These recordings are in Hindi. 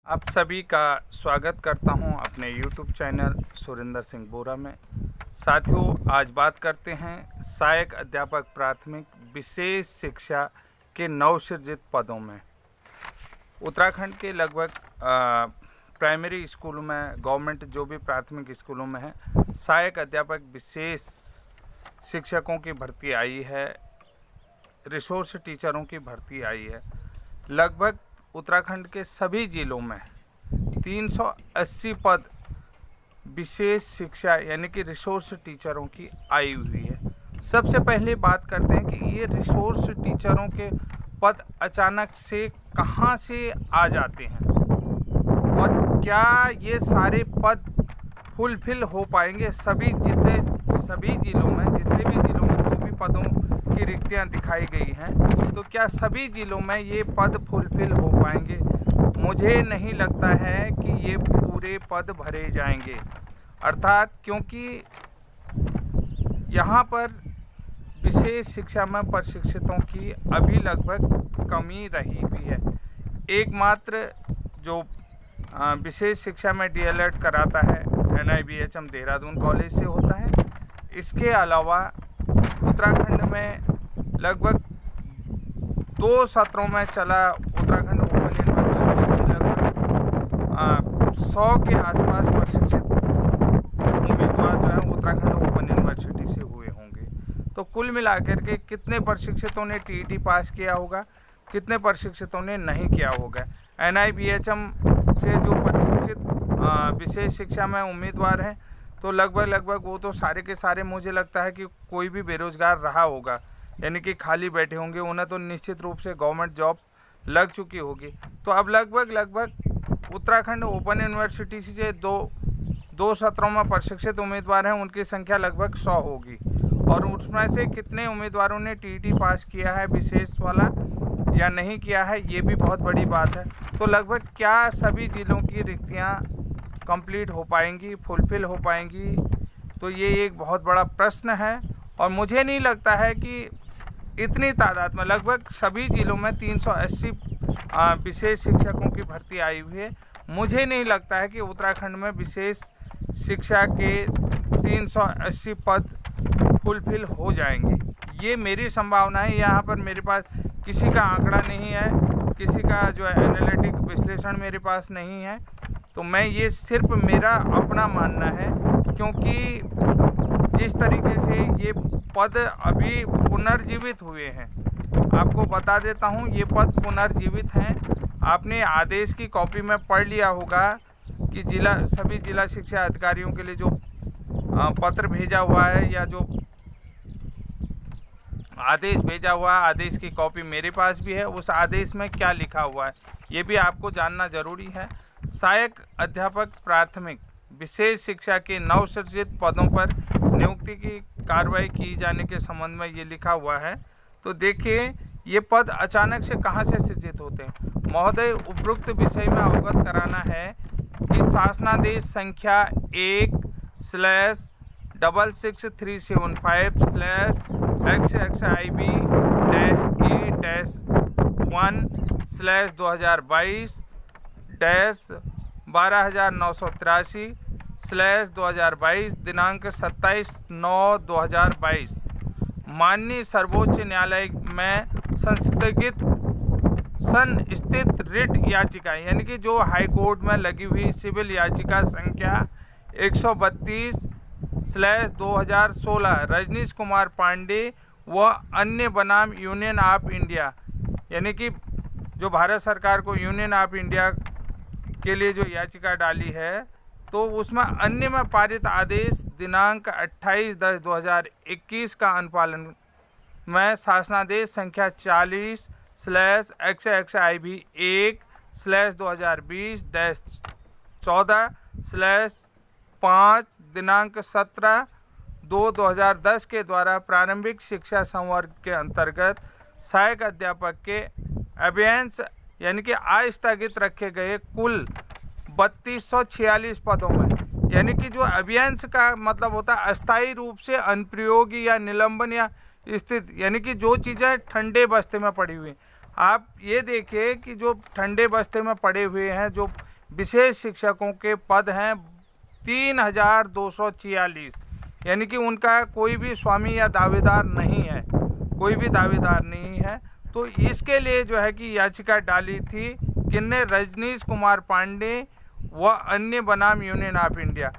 आप सभी का स्वागत करता हूं अपने YouTube चैनल सुरेंद्र सिंह बोरा में। साथियों, आज बात करते हैं सहायक अध्यापक प्राथमिक विशेष शिक्षा के नवसृजित पदों में। उत्तराखंड के लगभग प्राइमरी स्कूलों में, गवर्नमेंट जो भी प्राथमिक स्कूलों में है, सहायक अध्यापक विशेष शिक्षकों की भर्ती आई है, रिसोर्स टीचरों की भर्ती आई है। लगभग उत्तराखंड के सभी जिलों में 380 पद विशेष शिक्षा यानी कि रिसोर्स टीचरों की आई हुई है। सबसे पहले बात करते हैं कि ये रिसोर्स टीचरों के पद अचानक से कहां से आ जाते हैं और क्या ये सारे पद फुलफिल हो पाएंगे। सभी जिलों में जो भी पदों की रिक्तियां दिखाई गई हैं, तो क्या सभी जिलों में ये पद फुलफिल हो पाएंगे? मुझे नहीं लगता है कि ये पूरे पद भरे जाएंगे, अर्थात क्योंकि यहाँ पर विशेष शिक्षा में प्रशिक्षितों की अभी लगभग कमी रही भी है। एकमात्र जो विशेष शिक्षा में डीएलएड कराता है NIBHM देहरादून कॉलेज से होता है। इसके अलावा उत्तराखंड में लगभग 2 सत्रों में चला उत्तराखंड ओपन यूनिवर्सिटी से लगभग 100 के आसपास प्रशिक्षित उम्मीदवार जो हैं उत्तराखंड ओपन यूनिवर्सिटी से हुए होंगे। तो कुल मिलाकर के कितने प्रशिक्षितों ने TET पास किया होगा, कितने प्रशिक्षितों ने नहीं किया होगा। NIBHM से जो प्रशिक्षित विशेष शिक्षा में उम्मीदवार हैं, तो लगभग वो तो सारे के सारे मुझे लगता है कि कोई भी बेरोजगार रहा होगा, यानी कि खाली बैठे होंगे। उन्हें तो निश्चित रूप से गवर्नमेंट जॉब लग चुकी होगी। तो अब लगभग उत्तराखंड ओपन यूनिवर्सिटी से दो सत्रों में प्रशिक्षित उम्मीदवार हैं, उनकी संख्या लगभग 100 होगी। और उसमें से कितने उम्मीदवारों ने TET पास किया है विशेष वाला या नहीं किया है, ये भी बहुत बड़ी बात है। तो लगभग क्या सभी जिलों की रिक्तियाँ कंप्लीट हो पाएंगी, फुलफिल हो पाएंगी? तो ये एक बहुत बड़ा प्रश्न है और मुझे नहीं लगता है कि इतनी तादाद में, लगभग सभी जिलों में 380 विशेष शिक्षकों की भर्ती आई हुई है। मुझे नहीं लगता है कि उत्तराखंड में विशेष शिक्षा के 380 पद फुलफिल हो जाएंगे। ये मेरी संभावना है। यहाँ पर मेरे पास किसी का आंकड़ा नहीं है, किसी का जो है एनालिटिक विश्लेषण मेरे पास नहीं है। तो मैं ये सिर्फ मेरा अपना मानना है, क्योंकि जिस तरीके से ये पद अभी पुनर्जीवित हुए हैं, आपको बता देता हूँ, ये पद पुनर्जीवित हैं। आपने आदेश की कॉपी में पढ़ लिया होगा कि सभी जिला शिक्षा अधिकारियों के लिए जो पत्र भेजा हुआ है या जो आदेश भेजा हुआ है, आदेश की कॉपी मेरे पास भी है। उस आदेश में क्या लिखा हुआ है ये भी आपको जानना जरूरी है। सहायक अध्यापक प्राथमिक विशेष शिक्षा के नवसृजित पदों पर नियुक्ति की कार्रवाई की जाने के संबंध में ये लिखा हुआ है। तो देखिए, ये पद अचानक से कहाँ से सृजित होते हैं। महोदय, उपरोक्त विषय में अवगत कराना है कि शासनादेश संख्या 1-63635/XXIB-1/2022/2022 दिनांक 27/9/2022 माननीय सर्वोच्च न्यायालय में संस्थित रिट याचिका, यानी कि जो हाई कोर्ट में लगी हुई सिविल याचिका संख्या 132/2016 रजनीश कुमार पांडे व अन्य बनाम यूनियन ऑफ इंडिया, यानी कि जो भारत सरकार को यूनियन ऑफ इंडिया के लिए जो याचिका डाली है, तो उसमें अन्य में पारित आदेश दिनांक 28/10/2021 का अनुपालन में शासनादेश संख्या 40/XXIB-1/2014/5 दिनांक 17/2/2010 के द्वारा प्रारंभिक शिक्षा संवर्ग के अंतर्गत सहायक अध्यापक के अभियंस यानी कि अस्थगित रखे गए कुल 3246 पदों में, यानी कि जो अभियंस का मतलब होता है अस्थायी रूप से अनुप्रयोगी या निलंबन या स्थित, यानी कि जो चीज़ें ठंडे बस्ते में पड़ी हुई। आप ये देखिए कि जो ठंडे बस्ते में पड़े हुए हैं, जो विशेष शिक्षकों के पद हैं 3246, यानी कि उनका कोई भी स्वामी या दावेदार नहीं है, कोई भी दावेदार नहीं है। तो इसके लिए जो है कि याचिका डाली थी किन्ने, रजनीश कुमार पांडे व अन्य बनाम यूनियन ऑफ इंडिया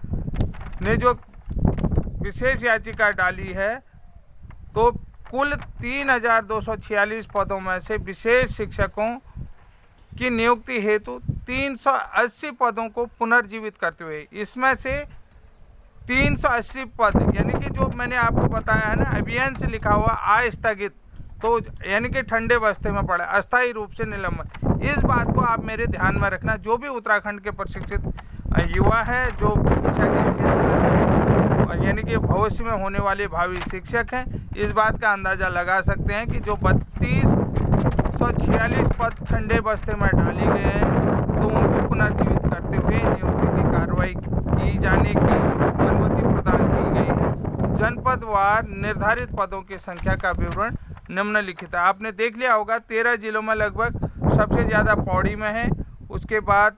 ने जो विशेष याचिका डाली है। तो कुल 3246 पदों में से विशेष शिक्षकों की नियुक्ति हेतु 380 पदों को पुनर्जीवित करते हुए, इसमें से 380 पद यानी कि जो मैंने आपको बताया है ना, अभियान से लिखा हुआ आस्थगित, तो यानी कि ठंडे बस्ते में पड़ा, अस्थायी रूप से निलंबन। इस बात को आप मेरे ध्यान में रखना। जो भी उत्तराखंड के प्रशिक्षित युवा है, जो शिक्षा के क्षेत्र में यानी कि भविष्य में होने वाले भावी शिक्षक हैं, इस बात का अंदाज़ा लगा सकते हैं कि जो 3246 पद ठंडे बस्ते में डाले गए हैं, तो उनको पुनर्जीवित करते हुए नियुक्ति की कार्रवाई की जाने की अनुमति प्रदान की गई है। जनपदवार निर्धारित पदों की संख्या का विवरण निम्नलिखित है। आपने देख लिया होगा 13 जिलों में लगभग सबसे ज़्यादा पौड़ी में है, उसके बाद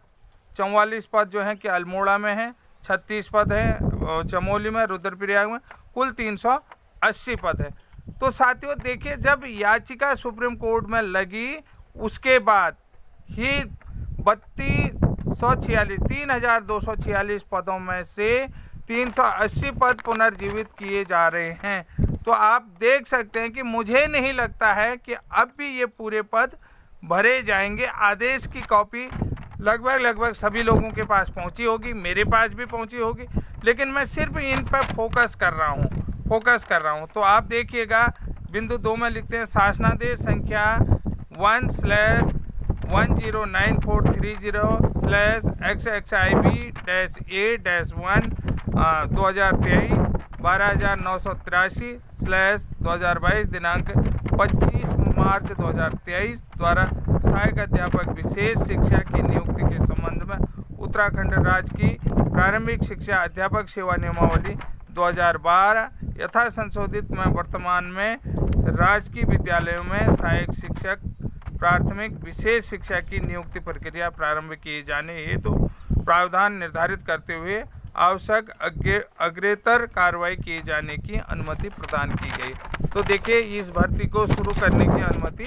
44 पद जो हैं कि अल्मोड़ा में हैं, 36 पद हैं चमोली में, रुद्रप्रयाग में, कुल 380 पद है। तो साथियों देखिए, जब याचिका सुप्रीम कोर्ट में लगी उसके बाद ही 3246 पदों में से 380 पद पुनर्जीवित किए जा रहे हैं। तो आप देख सकते हैं कि मुझे नहीं लगता है कि अब भी ये पूरे पद भरे जाएंगे। आदेश की कॉपी लगभग सभी लोगों के पास पहुंची होगी, मेरे पास भी पहुंची होगी, लेकिन मैं सिर्फ इन पर फोकस कर रहा हूं। तो आप देखिएगा, बिंदु 2 में लिखते हैं शासनादेश संख्या 1/1030/XXIB-A-1 2023 12983/2022 दिनांक 25 मार्च 2023 द्वारा सहायक अध्यापक विशेष शिक्षा की नियुक्ति के संबंध में उत्तराखंड राज्य की प्रारंभिक शिक्षा अध्यापक सेवा नियमावली 2012 यथा संशोधित में वर्तमान में राजकीय विद्यालयों में सहायक शिक्षक प्राथमिक विशेष शिक्षा की नियुक्ति प्रक्रिया प्रारंभ किए जाने हेतु प्रावधान निर्धारित करते हुए आवश्यक अग्रेतर कार्रवाई किए जाने की अनुमति प्रदान की गई। तो देखिए, इस भर्ती को शुरू करने की अनुमति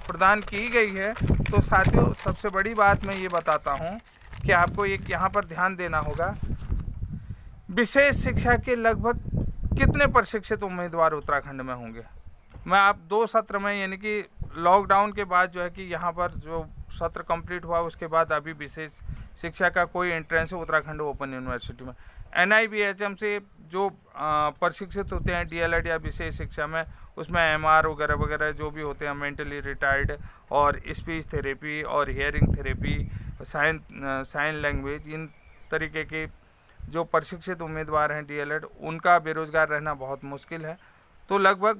प्रदान की गई है। तो साथियों, सबसे बड़ी बात मैं ये बताता हूँ कि आपको एक यहाँ पर ध्यान देना होगा, विशेष शिक्षा के लगभग कितने प्रशिक्षित उम्मीदवार उत्तराखंड में होंगे। मैं आप 2 सत्र में, यानी कि लॉकडाउन के बाद जो है कि यहाँ पर जो सत्र कंप्लीट हुआ उसके बाद अभी विशेष शिक्षा का कोई एंट्रेंस है उत्तराखंड ओपन यूनिवर्सिटी में। NIBHM से जो प्रशिक्षित होते हैं DLED या विशेष शिक्षा में, उसमें MR वगैरह जो भी होते हैं, मेंटली रिटायर्ड और स्पीच थेरेपी और हियरिंग थेरेपी, साइन लैंग्वेज, इन तरीके के जो प्रशिक्षित उम्मीदवार हैं DLED, उनका बेरोजगार रहना बहुत मुश्किल है। तो लगभग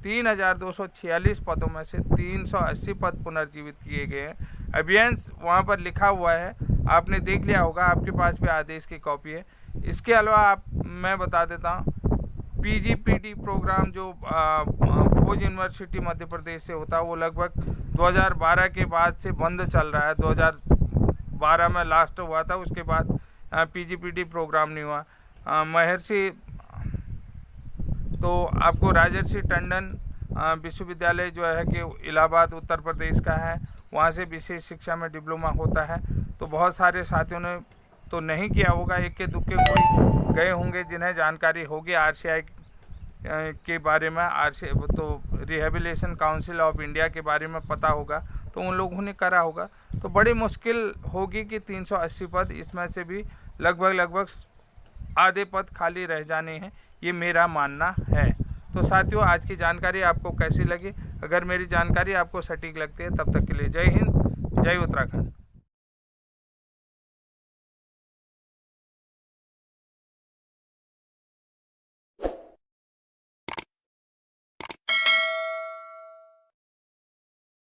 3246 पदों में से 380 पद पुनर्जीवित किए गए हैं। अभियान्स वहाँ पर लिखा हुआ है, आपने देख लिया होगा, आपके पास भी आदेश की कॉपी है। इसके अलावा मैं बता देता हूँ, PGPD प्रोग्राम जो भोज यूनिवर्सिटी मध्य प्रदेश से होता है, वो लगभग 2012 के बाद से बंद चल रहा है। 2012 में लास्ट हुआ था, उसके बाद PGPD प्रोग्राम नहीं हुआ। महर्षि, तो आपको राजर्षि टंडन विश्वविद्यालय जो है कि इलाहाबाद उत्तर प्रदेश का है, वहाँ से विशेष शिक्षा में डिप्लोमा होता है। तो बहुत सारे साथियों ने तो नहीं किया होगा, इक्के दुक्के कोई गए होंगे जिन्हें जानकारी होगी RCI के बारे में, तो रिहेबिलिटेशन काउंसिल ऑफ इंडिया के बारे में पता होगा, तो उन लोगों ने करा होगा। तो बड़ी मुश्किल होगी कि 380 पद, इसमें से भी लगभग आधे पद खाली रह जाने हैं, ये मेरा मानना है। तो साथियों, आज की जानकारी आपको कैसी लगी? अगर मेरी जानकारी आपको सटीक लगती है, तब तक के लिए जय हिंद, जय उत्तराखंड।